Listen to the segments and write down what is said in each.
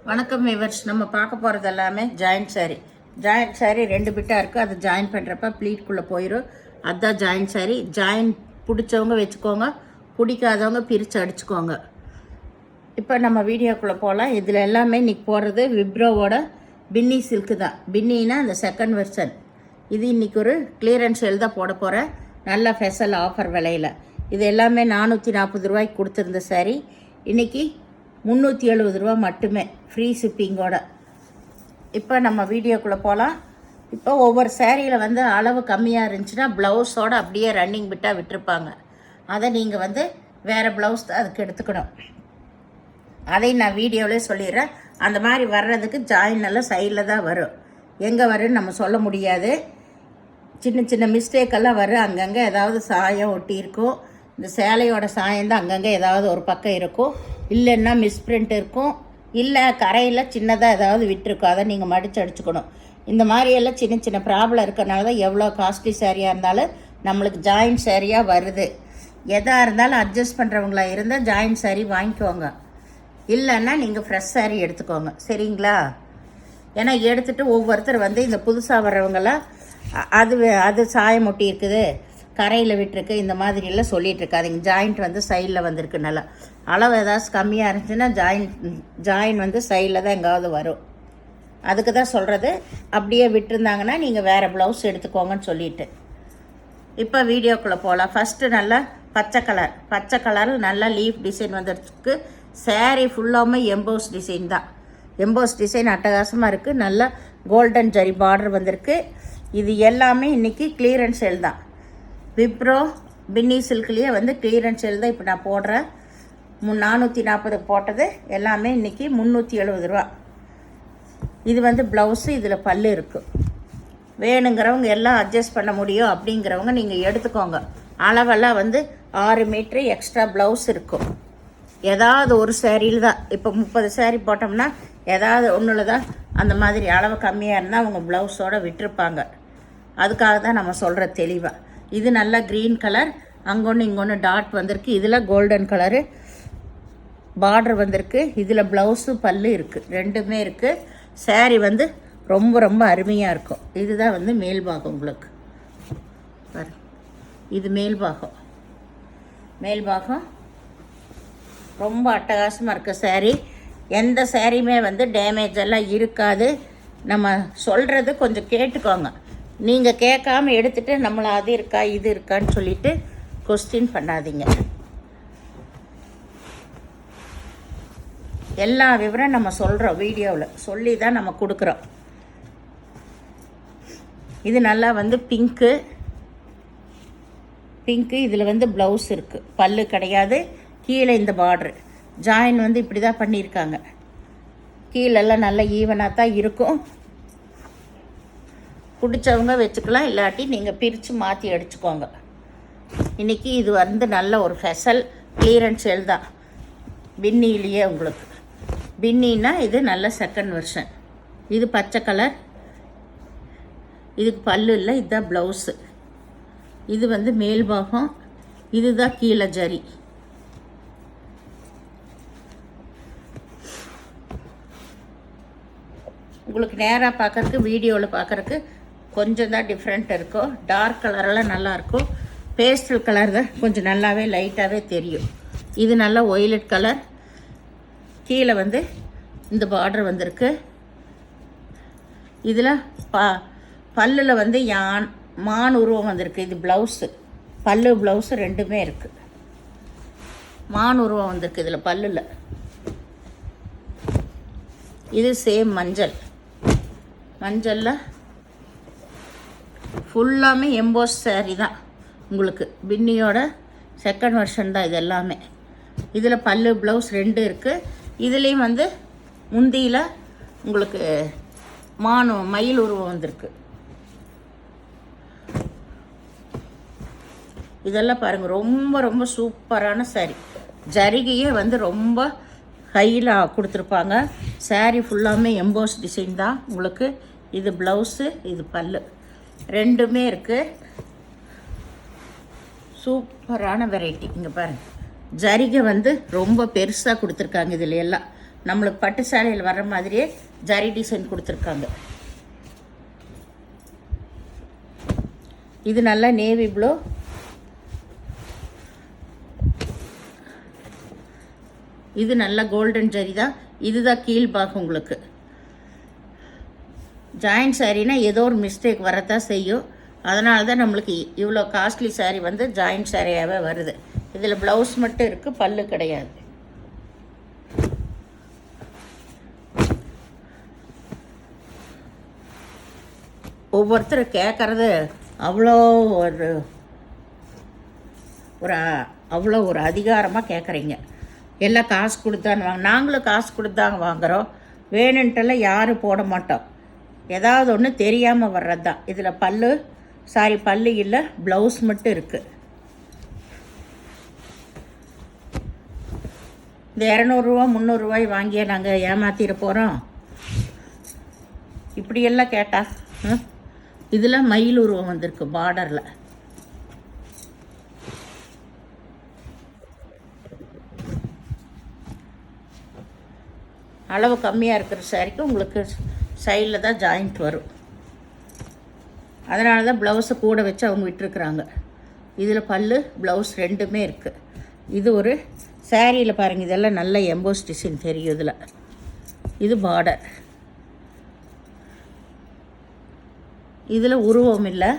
வணக்கம் விவர்ஸ். நம்ம பார்க்க போகிறது எல்லாமே ஜாயிண்ட் சாரீ. ஜாயிண்ட் சாரீ 2 பிட்டாக இருக்குது. அது ஜாயின் பண்ணுறப்ப ப்ளீட்குள்ளே போயிடும். அதுதான் ஜாயிண்ட் சாரீ. ஜாயின் பிடிச்சவங்க வச்சுக்கோங்க, பிடிக்காதவங்க பிரித்து அடிச்சுக்கோங்க. இப்போ நம்ம வீடியோக்குள்ளே போகலாம். இதில் எல்லாமே இன்றைக்கி போடுறது விப்ரோவோட பின்னி சில்க்கு தான். பின்னின்னா அந்த செகண்ட் வெர்ஷன். இது இன்றைக்கி ஒரு கிளியரன்ஸ் சேல் தான் போட போகிறேன். நல்ல ஸ்பெஷல் ஆஃபர் விலையில். இது எல்லாமே 440 ரூபாய்க்கு கொடுத்துருந்த சாரீ இன்றைக்கி 370 ரூபா மட்டுமே, ஃப்ரீ ஷிப்பிங்கோட. இப்போ நம்ம வீடியோக்குள்ளே போகலாம். இப்போ ஒவ்வொரு சேரீயில் வந்து அளவு கம்மியாக இருந்துச்சுன்னா ப்ளவுஸோடு அப்படியே ரன்னிங் பிட்டாக விட்டுருப்பாங்க. அதை நீங்கள் வந்து வேறு ப்ளவுஸ் தான் அதுக்கு எடுத்துக்கணும். அதை நான் வீடியோவிலே சொல்லிடுறேன். அந்த மாதிரி வர்றதுக்கு ஜாயின் எல்லாம் சைடில் தான் வரும். எங்கே வரும்னு நம்ம சொல்ல முடியாது. சின்ன சின்ன மிஸ்டேக்கெல்லாம் வரும். அங்கங்கே ஏதாவது சாயம் ஒட்டி இருக்கும். இந்த சேலையோட சாயம் தான் அங்கங்கே ஏதாவது ஒரு பக்கம் இருக்கும். இல்லைன்னா மிஸ்பிரிண்ட் இருக்கும். இல்லை கரையில் சின்னதாக ஏதாவது விட்டுருக்கும். அதை நீங்கள் மடித்து அடிச்சுக்கணும். இந்த மாதிரியெல்லாம் சின்ன சின்ன ப்ராப்ளம் இருக்கிறனால தான் எவ்வளோ காஸ்ட்லி சாரியாக இருந்தாலும் நம்மளுக்கு ஜாயிண்ட் சாரியாக வருது. எதாக இருந்தாலும் அட்ஜஸ்ட் பண்ணுறவங்களா இருந்தால் ஜாயிண்ட் சாரீ வாங்கிக்கோங்க. இல்லைன்னா நீங்கள் ஃப்ரெஷ் சாரீ எடுத்துக்கோங்க, சரிங்களா? ஏன்னா எடுத்துகிட்டு ஒவ்வொருத்தர் வந்து இந்த புதுசாக வர்றவங்களாம் அது சாயம் ஒட்டி இருக்குது, கரையில் விட்டுருக்கு, இந்த மாதிரியெல்லாம் சொல்லிகிட்டு இருக்காதிங்க. ஜாயிண்ட் வந்து சைடில் வந்திருக்கு. நல்லா அளவு ஏதாச்சும் கம்மியாக இருந்துச்சுன்னா ஜாயின் வந்து சைடில் தான் எங்காவது வரும். அதுக்கு தான் சொல்கிறது. அப்படியே விட்டுருந்தாங்கன்னா நீங்கள் வேறு ப்ளவுஸ் எடுத்துக்கோங்கன்னு சொல்லிட்டு இப்போ வீடியோக்குள்ளே போகலாம். ஃபஸ்ட்டு நல்லா பச்சை கலர் நல்லா லீஃப் டிசைன் வந்துருக்கு. சாரீ ஃபுல்லாமே எம்போஸ் டிசைன் தான். எம்போஸ் டிசைன் அட்டகாசமாக இருக்குது. நல்லா கோல்டன் ஜரி பார்டர் வந்திருக்கு. இது எல்லாமே இன்றைக்கி கிளியரன்ஸ் சேல் தான். விப்ரோ பின்னி சில்க்லேயே வந்து கிளியரன்ஸ் சேல் தான் இப்போ நான் போடுறேன். 440 போட்டது எல்லாமே இன்றைக்கி 370 ரூபா. இது வந்து ப்ளவுஸு, இதில் பல்லு இருக்குது. வேணுங்கிறவங்க எல்லாம் அட்ஜஸ்ட் பண்ண முடியும் அப்படிங்கிறவங்க நீங்கள் எடுத்துக்கோங்க. அளவெல்லாம் வந்து 6 மீட்ரு எக்ஸ்ட்ரா ப்ளவுஸ் இருக்கும். ஏதாவது ஒரு சேரீயில் தான். இப்போ 30 சேரீ போட்டோம்னா ஏதாவது ஒன்றில் தான் அந்த மாதிரி அளவு கம்மியாக இருந்தால் அவங்க ப்ளவுஸோடு விட்டுருப்பாங்க. அதுக்காக தான் நம்ம சொல்கிற தெளிவாக. இது நல்லா க்ரீன் கலர், அங்கொன்று இங்கொன்று டாட் வந்திருக்கு. இதில் கோல்டன் கலரு பார்டர் வந்திருக்கு. இதில் ப்ளவுஸு பல்லு இருக்குது, ரெண்டுமே இருக்குது. சாரீ வந்து ரொம்ப ரொம்ப அருமையாக இருக்கும். இதுதான் வந்து மேல் பாகம். உங்களுக்கு பாரு, இது மேல் பாகம் ரொம்ப அட்டகாசமாக இருக்க சாரீ. எந்த சாரியுமே வந்து டேமேஜ் எல்லாம் இருக்காது. நம்ம சொல்கிறது கொஞ்சம் கேட்டுக்கோங்க. நீங்கள் கேட்காம எடுத்துகிட்டு நம்மளை அது இருக்கா இது இருக்கான்னு சொல்லிவிட்டு கொஸ்டின் பண்ணாதீங்க. எல்லா விவரம் நம்ம சொல்கிறோம், வீடியோவில் சொல்லி தான் நம்ம கொடுக்குறோம். இது நல்லா வந்து பிங்க்கு. இதில் வந்து ப்ளவுஸ் இருக்குது, பல்லு கிடையாது. கீழே இந்த பார்ட்ரு ஜாயின் வந்து இப்படி தான் பண்ணியிருக்காங்க. கீழெல்லாம் நல்லா ஈவனாக தான் இருக்கும். பிடிச்சவங்க வச்சுக்கலாம், இல்லாட்டி நீங்கள் பிரித்து மாற்றி அடிச்சுக்கோங்க. இன்றைக்கி இது வந்து நல்ல ஒரு ஸ்பெஷல் கிளியரன்ஸ் சேல் தான். பின்னிலேயே உங்களுக்கு பின்னின்னா இது நல்ல செகண்ட் வெர்ஷன். இது பச்சை கலர், இதுக்கு பல்லு இல்லை, இதுதான் ப்ளவுஸு. இது வந்து மேல் பாகம், இதுதான் கீழே ஜரி. உங்களுக்கு நேராக பார்க்குறக்கு வீடியோவில் பார்க்குறக்கு கொஞ்சம் தான் டிஃப்ரெண்ட் இருக்கும். டார்க் கலரெல்லாம் நல்லாயிருக்கும். பேஸ்டல் கலர் தான் கொஞ்சம் நல்லாவே லைட்டாகவே தெரியும். இது நல்லா ஒய்லட் கலர். கீழே வந்து இந்த பார்டர் வந்திருக்கு. இதில் பல்லில் வந்து மான் உருவம் வந்திருக்கு. இது ப்ளவுஸு, பல்லு ப்ளவுஸு ரெண்டுமே இருக்குது. மான் உருவம் வந்திருக்கு இதில் பல்லில். இது சேம் மஞ்சளில் ஃபுல்லாமே எம்போஸ் சாரீ தான். உங்களுக்கு பின்னியோட செகண்ட் வெர்ஷன் தான் இது எல்லாமே. இதில் பல்லு ப்ளவுஸ் 2 இருக்குது. இதுலேயும் வந்து முந்தியில் உங்களுக்கு மயில் உருவம் வந்திருக்கு. இதெல்லாம் பாருங்கள், ரொம்ப ரொம்ப சூப்பரான சாரீ. ஜரிகையே வந்து ரொம்ப ஹையில் கொடுத்துருப்பாங்க. சாரீ ஃபுல்லாமே எம்போஸ் டிசைன் தான் உங்களுக்கு. இது ப்ளவுஸு, இது பல்லு ரெண்டுமே இருக்குது. சூப்பரான வெரைட்டி. இங்கே பாருங்கள், ஜரிகை வந்து ரொம்ப பெருசாக கொடுத்துருக்காங்க. இதில் எல்லாம் நம்மளுக்கு பட்டு சேலையில் வர்ற மாதிரியே ஜரி டிசைன் கொடுத்துருக்காங்க. இது நல்லா நேவி ப்ளூ. இது நல்ல கோல்டன் ஜரி தான். இதுதான் கீழ்பாகம். உங்களுக்கு ஜாயிண்ட் சாரீனா ஏதோ ஒரு மிஸ்டேக் வரத்தான் செய்யும். அதனால தான் நம்மளுக்கு இவ்வளோ காஸ்ட்லி சாரீ வந்து ஜாயிண்ட் சாரியாகவே வருது. இதில் ப்ளவுஸ் மட்டும் இருக்குது, பல்லு கிடையாது. ஒவ்வொருத்தர் கேட்குறது அவ்வளோ ஒரு அதிகாரமாக கேட்குறீங்க. எல்லாம் காசு கொடுத்தான்னு வாங்க. நாங்களும் காசு கொடுத்தாங்க வாங்குகிறோம். வேணுன்ட்டெல்லாம் யாரும் போட மாட்டோம். ஏதாவது ஒன்று தெரியாமல் வர்றது தான். இதில் பல்லு இல்லை, ப்ளவுஸ் மட்டும் இருக்குது. இந்த 200 300 வாங்கியே நாங்கள் ஏமாற்றிட போகிறோம். இப்படியெல்லாம் கேட்டா இதில் மயில் உருவம் வந்திருக்கு பார்டரில். அளவு கம்மியாக இருக்கிற சாரிக்கு உங்களுக்கு சைடில் தான் ஜாயிண்ட் வரும். அதனால தான் ப்ளவுஸை கூட வச்சு அவங்க விட்டுருக்குறாங்க. இதில் பல்லு ப்ளவுஸ் ரெண்டுமே இருக்குது. இது ஒரு சாரியில் பாருங்கள், இதெல்லாம் நல்ல எம்போஸ் டிசைன் தெரியும். இதில் இது பார்டர். இதில் உருவம் இல்லை,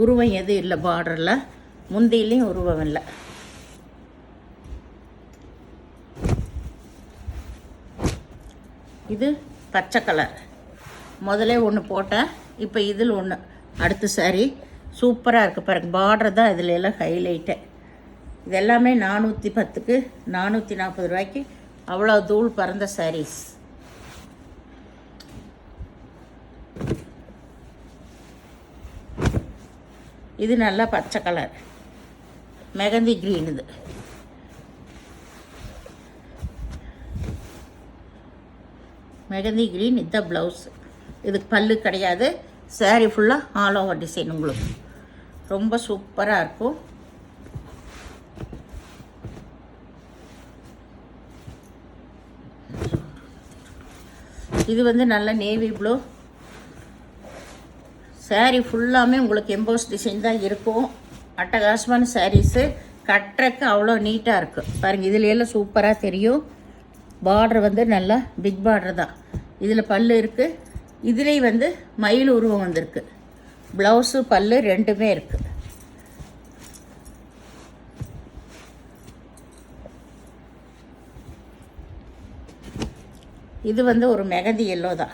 உருவம் எதுவும் இல்லை பார்டரில். முந்தியிலையும் உருவம் இல்லை. இது பச்சை கலர். முதல்ல ஒன்று போட்டேன், இப்போ இதில் ஒன்று. அடுத்த சாரி சூப்பராக இருக்குது பாருங்கள். பார்டர் தான் இதில் எல்லாம் ஹைலைட்டு. இது எல்லாமே 410க்கு 440 ரூபாய்க்கு அவ்வளோ தூள் பறந்த சாரீஸ். இது நல்லா பச்சை கலர், மெகந்தி க்ரீன். இது மெகந்தி க்ரீன். இதுதான் ப்ளவுஸ். இதுக்கு பல்லு கிடையாது. சாரீ ஃபுல்லாக ஆல் ஓவர் டிசைன். உங்களுக்கு ரொம்ப சூப்பராக இருக்கும். இது வந்து நல்ல நேவி ப்ளூ. சாரீ ஃபுல்லாமே உங்களுக்கு எம்போஸ் டிசைன் தான் இருக்கும். அட்டகாசமான சாரீஸு. கட்டுறக்கு அவ்வளோ நீட்டாக இருக்குது பாருங்கள். இதில் எல்லாம் சூப்பராக தெரியும். பார்டர் வந்து நல்லா பிக் பார்டர் தான். இதில் பல்லு இருக்குது. இதுலேயும் வந்து மயில் உருவம் வந்திருக்கு. ப்ளவுஸு பல்லு ரெண்டுமே இருக்குது. இது வந்து ஒரு மெகந்தி எல்லோ தான்.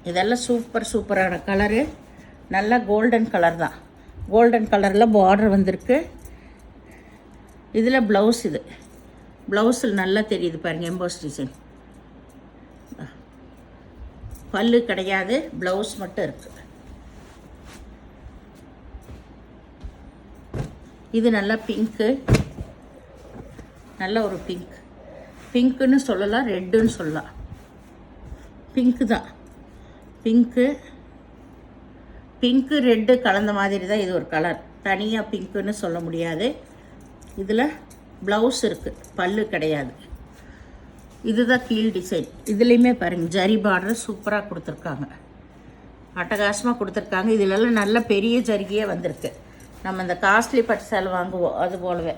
இதெல்லாம் சூப்பரான கலரு. நல்லா கோல்டன் கலர் தான். கோல்டன் கலரில் பார்டர் வந்திருக்கு. இதில் ப்ளவுஸ். இது ப்ளவுஸில் நல்லா தெரியுது பாருங்கள், எம்போஸ் டிசைன். பல்லு கிடையாது, ப்ளவுஸ் மட்டும் இருக்குது. இது நல்லா பிங்க்கு. நல்ல ஒரு பிங்க்குன்னு சொல்லலாம், ரெட்டுன்னு சொல்லலாம். பிங்க்கு தான். பிங்க்கு ரெட்டு கலந்த மாதிரி தான் இது ஒரு கலர். தனியாக பிங்க்குன்னு சொல்ல முடியாது. இதில் ப்ளவுஸ் இருக்குது, பல்லு கிடையாது. இதுதான் கீழ் டிசைன். இதுலேயுமே பாருங்கள் ஜரி பார்டர் சூப்பராக கொடுத்துருக்காங்க. அட்டகாசமாக கொடுத்துருக்காங்க. இதிலெல்லாம் நல்ல பெரிய ஜரிகையே வந்திருக்கு. நம்ம இந்த காஸ்ட்லி பட்டு சேலை வாங்குவோம் அது போலவே.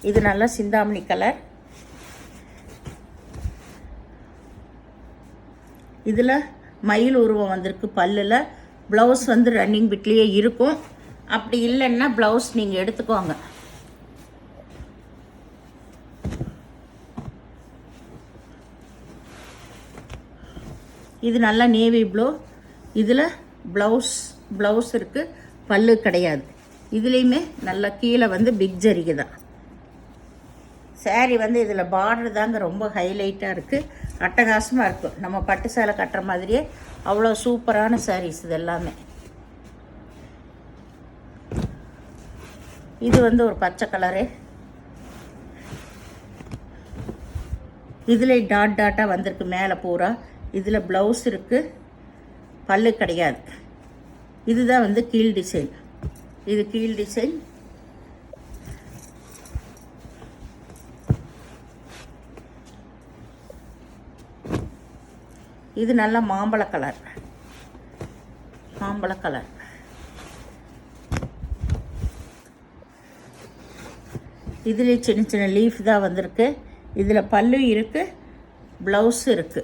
இது நல்லா சிந்தாமணி கலர். இதில் மயில் உருவம் வந்திருக்கு பல்லில். ப்ளவுஸ் வந்து ரன்னிங் பிட்லேயே இருக்கும். அப்படி இல்லைன்னா ப்ளவுஸ் நீங்கள் எடுத்துக்கோங்க. இது நல்லா நேவி ப்ளூ. இதில் ப்ளவுஸ் இருக்குது, பல்லு கிடையாது. இதுலேயுமே நல்லா கீழே வந்து பிக் ஜரிகை தான். சாரீ வந்து இதில் பார்டர் தாங்க ரொம்ப ஹைலைட்டாக இருக்குது. அட்டகாசமாக இருக்கும். நம்ம பட்டு சேலை கட்டுற மாதிரியே அவ்வளோ சூப்பரான சாரீஸ் இது எல்லாமே. இது வந்து ஒரு பச்சை கலரு. இதில் டாட்டாக வந்திருக்கு மேலே பூரா. இதில் ப்ளவுஸ் இருக்குது, பல்லு கிடையாது. இதுதான் வந்து கீழ் டிசைன். இது கீழ் டிசைன். இது நல்ல மாம்பழ கலர். மாம்பழ கலர். இதில் சின்ன சின்ன லீஃப் தான் வந்திருக்கு. இதில் பல்லு இருக்குது, ப்ளவுஸ் இருக்குது.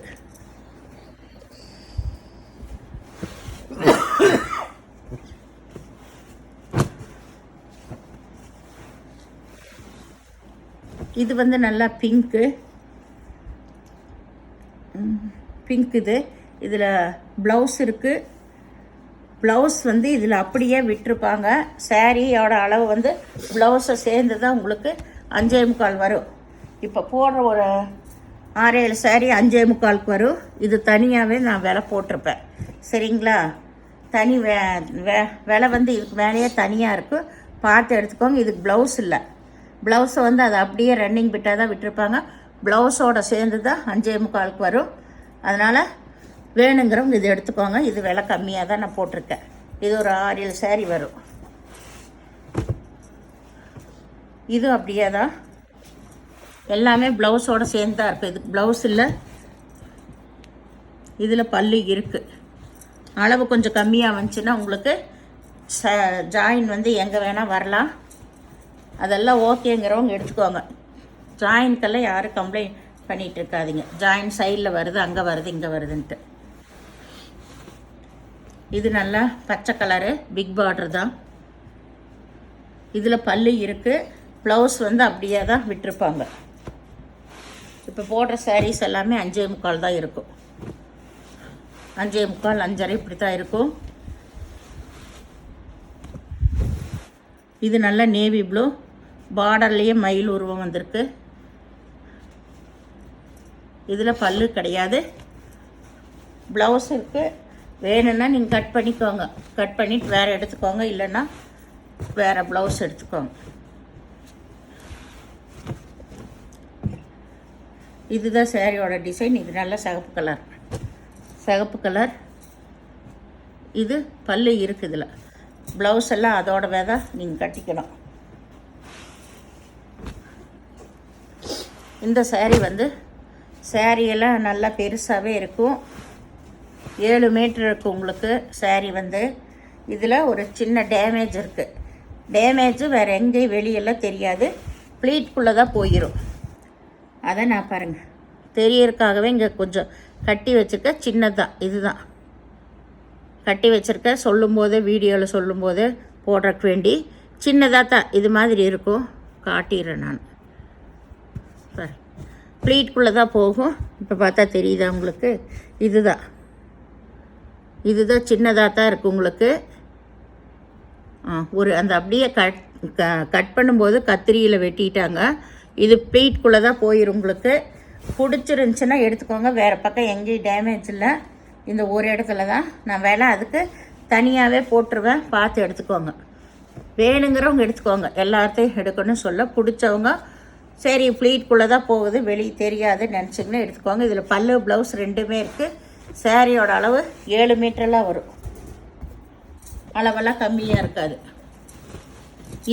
இது வந்து நல்லா பிங்க்கு. இது இதில் ப்ளவுஸ் இருக்குது. ப்ளவுஸ் வந்து இதில் அப்படியே விட்டுருப்பாங்க. சாரியோட அளவு வந்து ப்ளவுஸை சேர்ந்து தான் உங்களுக்கு 5.25 வரும். இப்போ போடுற ஒரு 6-7 சாரி 5.25 வரும். இது தனியாகவே நான் விலை போட்டிருப்பேன். சரிங்களா? தனி விலை வந்து இதுக்கு மேலேயே தனியாக இருக்கும். பார்த்து எடுத்துக்கோங்க. இதுக்கு ப்ளவுஸ் இல்லை. ப்ளவுஸை வந்து அதை அப்படியே ரன்னிங் பிட்டாக தான் விட்டுருப்பாங்க. ப்ளவுஸோட சேர்ந்து தான் 5.25 வரும். அதனால் வேணுங்கிறவங்க இது எடுத்துக்கோங்க. இது விலை கம்மியாக தான் நான் போட்டிருக்கேன். இது ஒரு 6-7 சாரி வரும். இது அப்படியே தான் எல்லாமே ப்ளவுஸோடு சேர்ந்து தான் இருக்குது. இதுக்கு ப்ளவுஸ் இல்லை. இதில் பல்லு இருக்குது. அளவு கொஞ்சம் கம்மியாக வந்துச்சுன்னா உங்களுக்கு ஜாயின் வந்து எங்கே வேணால் வரலாம். அதெல்லாம் ஓகேங்கிறவங்க எடுத்துக்கோங்க. ஜாயின்க்கெல்லாம் யாரும் கம்ப்ளைண்ட் பண்ணிகிட்டு இருக்காதிங்க. ஜாயின் சைடில் வருது, அங்கே வருது, இங்கே வருதுன்ட்டு. இது நல்லா பச்சை கலரு, பிக் பார்டர் தான். இதில் பல்லு இருக்குது. ப்ளவுஸ் வந்து அப்படியே தான் விட்டுருப்பாங்க. இப்போ போடுற சாரீஸ் எல்லாமே 5.25 தான் இருக்கும். 5.25, 5.5 இப்படி தான் இருக்கும். இது நல்லா நேவி ப்ளூ. பார்டர்லேயே மயில் உருவம் வந்திருக்கு. இதில் பல்லு கிடையாது, ப்ளவுஸ் இருக்குது. வேணும்னா நீங்கள் கட் பண்ணிக்கோங்க. கட் பண்ணிவிட்டு வேறு எடுத்துக்கோங்க. இல்லைன்னா வேறு ப்ளவுஸ் எடுத்துக்கோங்க. இதுதான் சாரியோட டிசைன். இது நல்ல சிகப்பு கலர். சிகப்பு கலர். இது பல்லு இருக்குது. இதில் ப்ளவுஸ் எல்லாம் அதோடவே தான் நீங்கள் கட்டிக்கணும். இந்த சாரீ வந்து சாரியெல்லாம் நல்லா பெருசாகவே இருக்கும். 7 மீட்டர் இருக்குது உங்களுக்கு சாரீ வந்து. இதில் ஒரு சின்ன டேமேஜ் இருக்குது. டேமேஜு வேறு எங்கேயும் வெளியெல்லாம் தெரியாது. ப்ளீட்குள்ளே தான் போயிடும். அதை நான் பாருங்கள் தெரியறதுக்காகவே இங்கே கொஞ்சம் கட்டி வச்சுருக்க. சின்னதாக இதுதான் கட்டி வச்சுருக்க. சொல்லும்போதே வீடியோவில் சொல்லும்போதே போடுறக்கு வேண்டி சின்னதாக தான் இது மாதிரி இருக்கும். காட்டிடுறேன் நான். பாரு, ப்ளீட்குள்ளே தான் போகும். இப்போ பார்த்தா தெரியுதா உங்களுக்கு? இதுதான் சின்னதாக தான் இருக்குது உங்களுக்கு. ஒரு அந்த அப்படியே கட் பண்ணும்போது கத்திரியில் வெட்டிட்டாங்க. இது ப்ளீட்குள்ளே தான் போயிடும் உங்களுக்கு. பிடிச்சிருந்துச்சின்னா எடுத்துக்கோங்க. வேறு பக்கம் எங்கேயும் டேமேஜ் இல்லை. இந்த ஒரு இடத்துல தான் நான் விலை அதுக்கு தனியாகவே போட்டுருவேன். பார்த்து எடுத்துக்கோங்க. வேணுங்கிறவங்க எடுத்துக்கோங்க. எல்லாத்தையும் எடுக்கணும்னு சொல்ல. பிடிச்சவங்க சரி ப்ளீட்குள்ளே தான் போகுது, வெளியே தெரியாதுன்னு நினச்சிங்கன்னா எடுத்துக்கோங்க. இதில் பல்லு ப்ளவுஸ் ரெண்டுமே இருக்குது. சாரியோட அளவு 7 மீட்டரெலாம் வரும். அளவெல்லாம் கம்மியாக இருக்காது.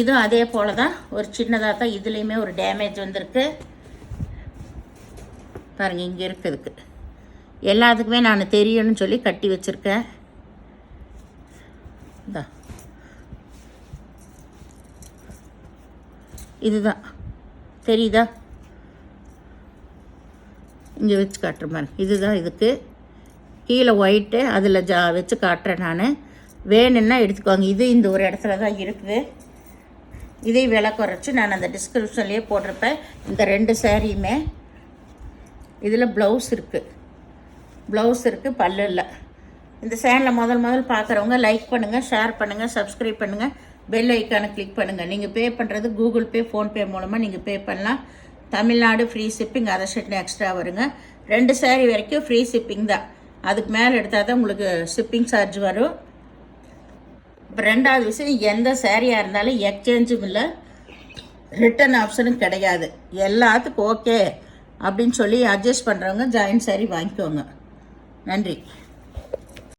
இதுவும் அதே போல் தான் ஒரு சின்னதாக தான். இதுலேயுமே ஒரு டேமேஜ் வந்திருக்கு பாருங்கள். இங்கே இருக்குதுக்கு எல்லாத்துக்குமே நான் தெரியணும்னு சொல்லி கட்டி வச்சுருக்கேன். இதுதான் தெரியுதா? இங்கே வச்சு காட்டுற மாதிரி. இதுதான் இதுக்கு கீழே ஒயிட்டு. அதில் வச்சு காட்டுறேன் நான். வேணும்னா எடுத்துக்கோங்க. இது இந்த ஒரு இடத்துல தான் இருக்குது. இதே விலை குறைச்சி நான் அந்த டிஸ்கிரிப்ஷன்லேயே போட்டிருப்பேன். இந்த 2 சாரியுமே. இதில் ப்ளவுஸ் இருக்குது. பல்லு இல்லை. இந்த சேனலை முதல் பார்க்குறவங்க லைக் பண்ணுங்கள், ஷேர் பண்ணுங்கள், சப்ஸ்கிரைப் பண்ணுங்கள், பெல் ஐக்கானை கிளிக் பண்ணுங்கள். நீங்கள் பே பண்ணுறது கூகுள் பே, ஃபோன்பே மூலமாக நீங்கள் பே பண்ணலாம். தமிழ்நாடு ஃப்ரீ ஷிப்பிங், அதை ஷர்ட்னு எக்ஸ்ட்ரா வருங்க. 2 சாரி வரைக்கும் ஃப்ரீ ஷிப்பிங் தான். அதுக்கு மேலே எடுத்தால் தான் உங்களுக்கு ஷிப்பிங் சார்ஜ் வரும். இப்போ 2வது விஷயம், எந்த சாரியாக இருந்தாலும் எக்ஸ்சேஞ்சும் இல்லை, ரிட்டன் ஆப்ஷனும் கிடையாது. எல்லாத்துக்கும் ஓகே அப்படின்னு சொல்லி அட்ஜஸ்ட் பண்ணுறவங்க ஜாயின் சாரி வாங்கிக்கோங்க. நன்றி.